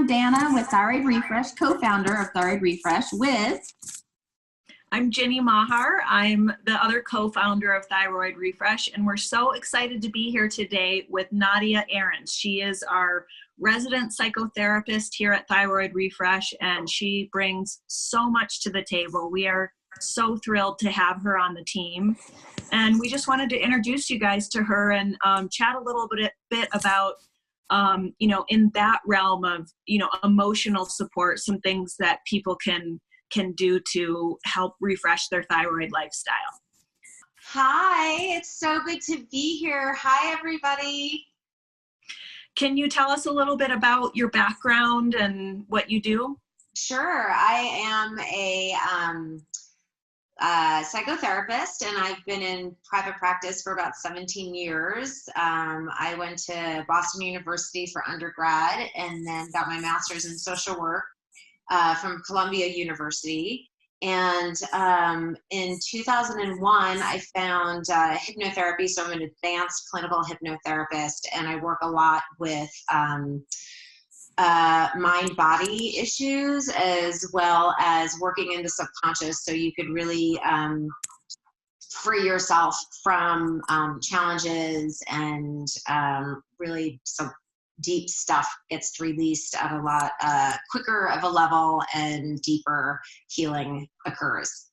I'm Danna with Thyroid Refresh, co-founder of Thyroid Refresh with... I'm Ginny Mahar. I'm the other co-founder of Thyroid Refresh, and we're so excited to be here today with Nadia Ahrens. She is our resident psychotherapist here at Thyroid Refresh, and she brings so much to the table. We are so thrilled to have her on the team, and we just wanted to introduce you guys to her and chat a little bit about in that realm of emotional support, some things that people can do to help refresh their thyroid lifestyle. Hi, it's so good to be here. Hi, everybody. Can you tell us a little bit about your background and what you do? Sure. I am a psychotherapist, and I've been in private practice for about 17 years. I went to Boston University for undergrad and then got my master's in social work from Columbia University. And in 2001, I found hypnotherapy. So I'm an advanced clinical hypnotherapist, and I work a lot with mind-body issues, as well as working in the subconscious, so you could really free yourself from challenges, and really some deep stuff gets released at a lot quicker of a level, and deeper healing occurs.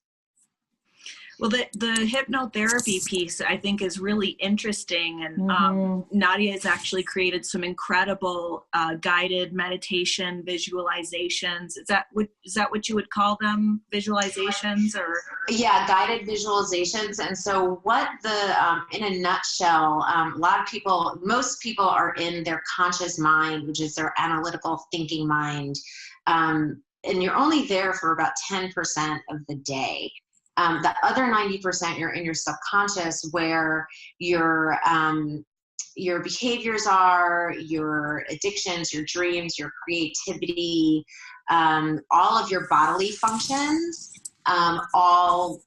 Well, the hypnotherapy piece, I think, is really interesting. And Nadia has actually created some incredible guided meditation visualizations. Is that what you would call them? Visualizations? Or yeah, guided visualizations. And so what in a nutshell, most people are in their conscious mind, which is their analytical thinking mind. And you're only there for about 10% of the day. The other 90%, you're in your subconscious, where your behaviors are, your addictions, your dreams, your creativity, all of your bodily functions, all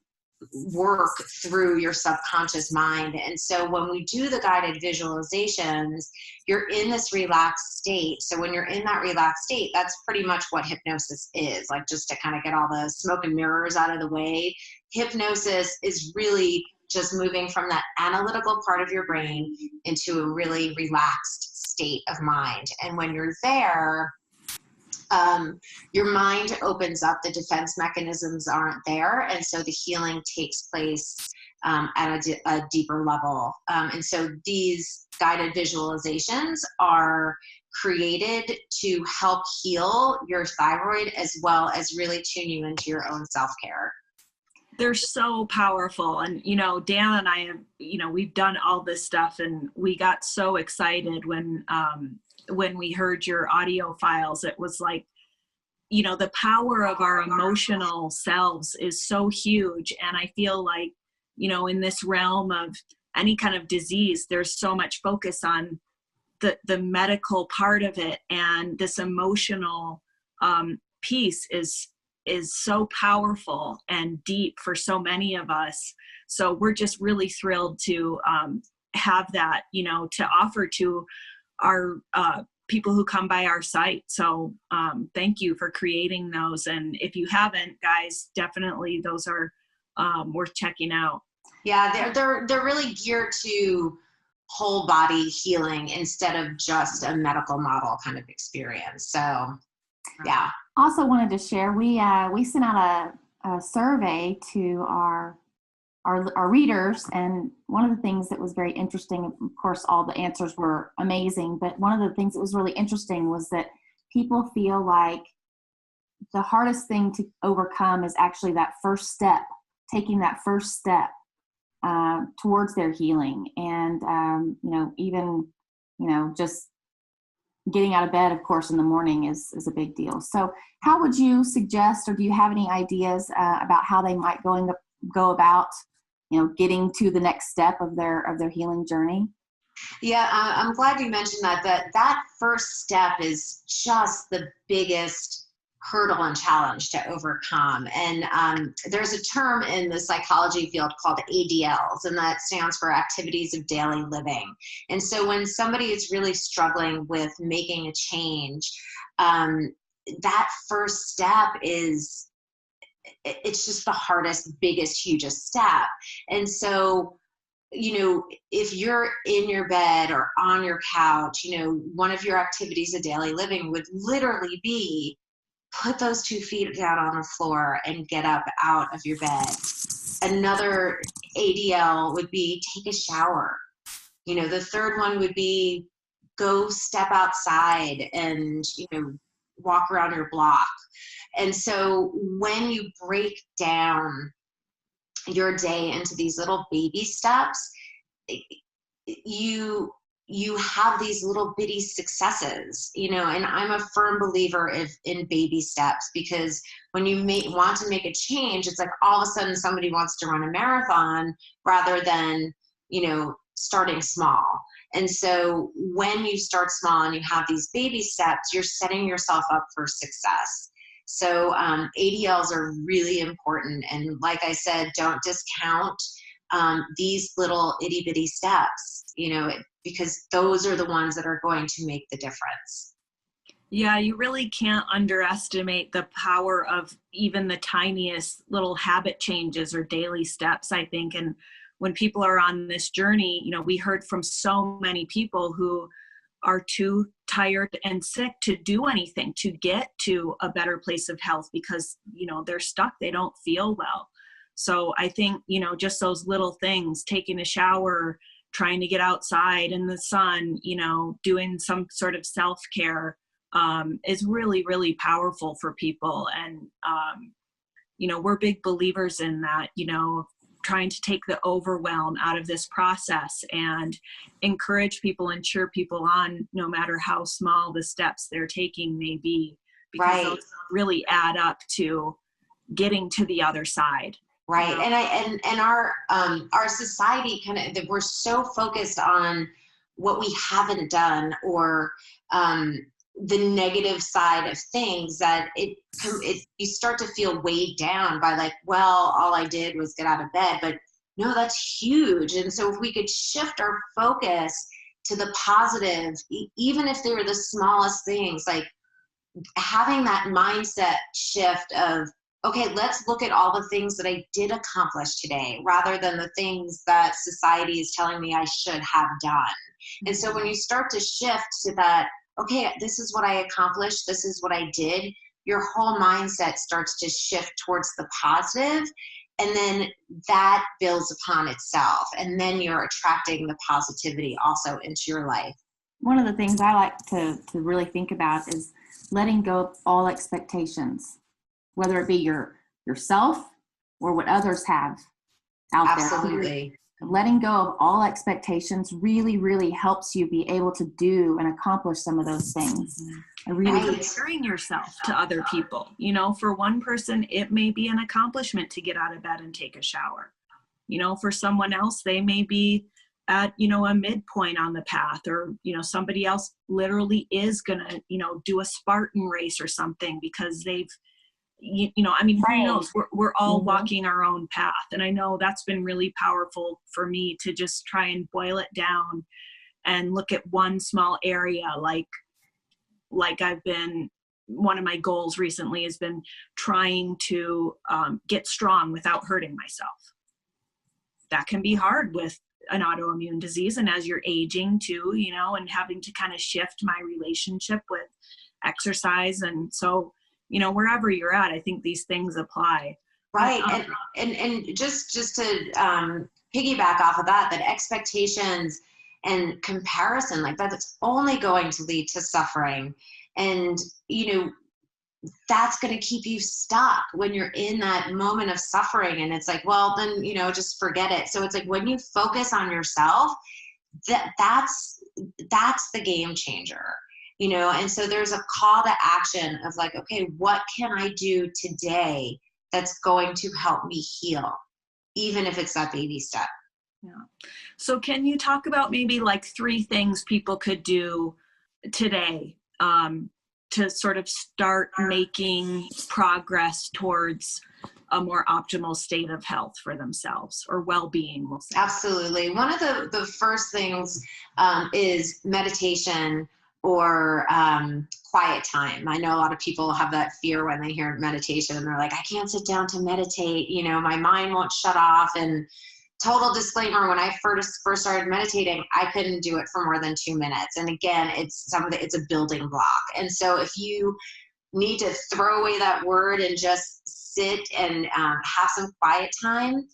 work through your subconscious mind. And so when we do the guided visualizations, you're in this relaxed state. So when you're in that relaxed state, that's pretty much what hypnosis is. Like, just to kind of get all the smoke and mirrors out of the way, hypnosis is really just moving from that analytical part of your brain into a really relaxed state of mind. And when you're there, your mind opens up, the defense mechanisms aren't there, and so the healing takes place at a deeper level. And so these guided visualizations are created to help heal your thyroid, as well as really tune you into your own self-care. They're so powerful. And, Dan and I have, we've done all this stuff, and we got so excited when we heard your audio files. It was like, the power of our emotional selves is so huge. And I feel like, in this realm of any kind of disease, there's so much focus on the medical part of it. And this emotional piece is so powerful and deep for so many of us. So we're just really thrilled to have that, to offer to our people who come by our site. So thank you for creating those. And if you haven't, guys, definitely those are worth checking out. Yeah, they're really geared to whole body healing instead of just a medical model kind of experience. So yeah. Also wanted to share, we sent out a survey to our readers, and one of the things that was very interesting, of course, all the answers were amazing, but one of the things that was really interesting was that people feel like the hardest thing to overcome is actually that first step, taking that first step towards their healing. And, even, just getting out of bed, of course, in the morning is a big deal. So how would you suggest, or do you have any ideas about how they might go about, getting to the next step of their healing journey? Yeah, I'm glad you mentioned that first step is just the biggest hurdle and challenge to overcome. And there's a term in the psychology field called ADLs, and that stands for activities of daily living. And so when somebody is really struggling with making a change, that first step is, it's just the hardest, biggest, hugest step. And so, you know, if you're in your bed or on your couch, you know, one of your activities of daily living would literally be put those 2 feet down on the floor and get up out of your bed. Another ADL would be take a shower. You know, the third one would be go step outside and, you know, walk around your block. And so when you break down your day into these little baby steps, you have these little bitty successes, you know. And I'm a firm believer in baby steps, because when you want to make a change, it's like all of a sudden somebody wants to run a marathon rather than, you know, starting small. And so when you start small and you have these baby steps, you're setting yourself up for success. So ADLs are really important. And like I said, don't discount these little itty bitty steps, you know, because those are the ones that are going to make the difference. Yeah, you really can't underestimate the power of even the tiniest little habit changes or daily steps, I think. And when people are on this journey, you know, we heard from so many people who are too tired and sick to do anything to get to a better place of health because, you know, they're stuck, they don't feel well. So I think, you know, just those little things, taking a shower, trying to get outside in the sun, you know, doing some sort of self-care is really, really powerful for people. And, you know, we're big believers in that, you know, trying to take the overwhelm out of this process and encourage people and cheer people on, no matter how small the steps they're taking may be, because right. those really add up to getting to the other side. Right. You know? And our society kind of, we're so focused on what we haven't done or the negative side of things that you start to feel weighed down by like, well, all I did was get out of bed. But no, that's huge. And so if we could shift our focus to the positive, even if they were the smallest things, like having that mindset shift of, okay, let's look at all the things that I did accomplish today rather than the things that society is telling me I should have done. And so when you start to shift to that, okay, this is what I accomplished, this is what I did, your whole mindset starts to shift towards the positive, and then that builds upon itself. And then you're attracting the positivity also into your life. One of the things I like to really think about is letting go of all expectations, whether it be yourself or what others have out there. Absolutely. Letting go of all expectations really, really helps you be able to do and accomplish some of those things. Comparing yourself to other people. You know, for one person, it may be an accomplishment to get out of bed and take a shower. You know, for someone else, they may be at, you know, a midpoint on the path, or, you know, somebody else literally is going to, you know, do a Spartan race or something because they've, you know, I mean, who knows? We're all walking our own path. And I know that's been really powerful for me to just try and boil it down and look at one small area. Like I've been, one of my goals recently has been trying to get strong without hurting myself. That can be hard with an autoimmune disease. And as you're aging too, you know, and having to kind of shift my relationship with exercise. And so, you know, wherever you're at, I think these things apply. Right. And just to piggyback off of that expectations and comparison, like that's only going to lead to suffering. And, you know, that's going to keep you stuck when you're in that moment of suffering. And it's like, well, then, you know, just forget it. So it's like when you focus on yourself, that's the game changer. You know, and so there's a call to action of like, okay, what can I do today that's going to help me heal, even if it's that baby step? Yeah. So can you talk about maybe like 3 things people could do today to sort of start making progress towards a more optimal state of health for themselves, or well-being, we'll say. Absolutely. One of the first things is meditation or quiet time. I know a lot of people have that fear when they hear meditation, and they're like, I can't sit down to meditate. You know, my mind won't shut off. And total disclaimer, when I first started meditating, I couldn't do it for more than 2 minutes. And again, it's a building block. And so if you need to throw away that word and just sit and have some quiet time,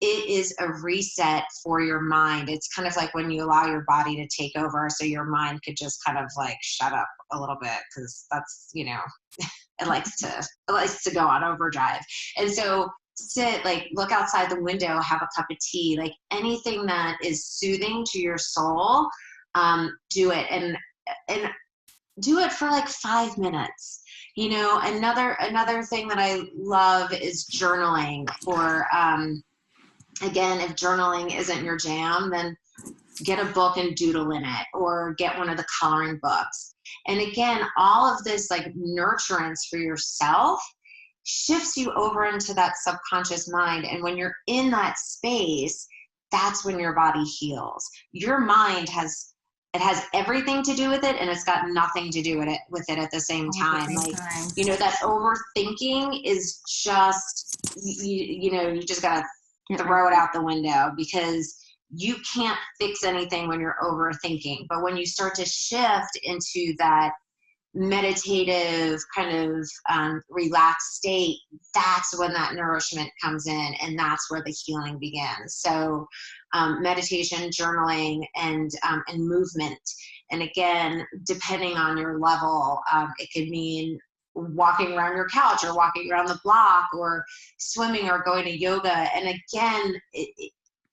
it is a reset for your mind. It's kind of like when you allow your body to take over, so your mind could just kind of like shut up a little bit, because that's, you know, it likes to go on overdrive. And so sit, like look outside the window, have a cup of tea, like anything that is soothing to your soul, do it, and do it for like 5 minutes. You know, another thing that I love is journaling. Or again, if journaling isn't your jam, then get a book and doodle in it, or get one of the coloring books. And again, all of this like nurturance for yourself shifts you over into that subconscious mind. And when you're in that space, that's when your body heals. Your mind has everything to do with it, and it's got nothing to do with it at the same time. You know, that overthinking is just, you know, you just gotta throw it out the window, because you can't fix anything when you're overthinking. But when you start to shift into that meditative kind of relaxed state, that's when that nourishment comes in, and that's where the healing begins. So meditation, journaling, and movement. And again, depending on your level, it could mean walking around your couch, or walking around the block, or swimming, or going to yoga. And again,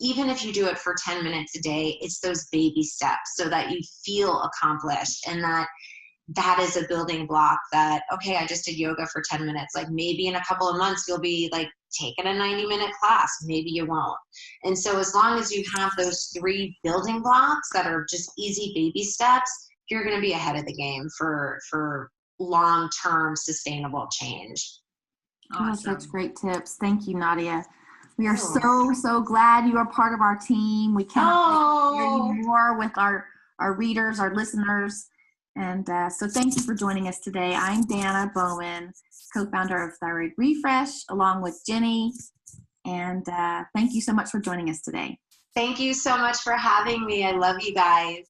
even if you do it for 10 minutes a day, it's those baby steps so that you feel accomplished, and that is a building block that, okay, I just did yoga for 10 minutes. Like maybe in a couple of months, you'll be like taking a 90-minute class. Maybe you won't. And so as long as you have those 3 building blocks that are just easy baby steps, you're going to be ahead of the game for long-term sustainable change. Awesome. Oh, such great tips. Thank you, Nadia. We are so glad you are part of our team. We cannot hear you more with our readers, our listeners. And so thank you for joining us today. I'm Danna Bowen, co-founder of Thyroid Refresh, along with Ginny. And thank you so much for joining us today. Thank you so much for having me. I love you guys.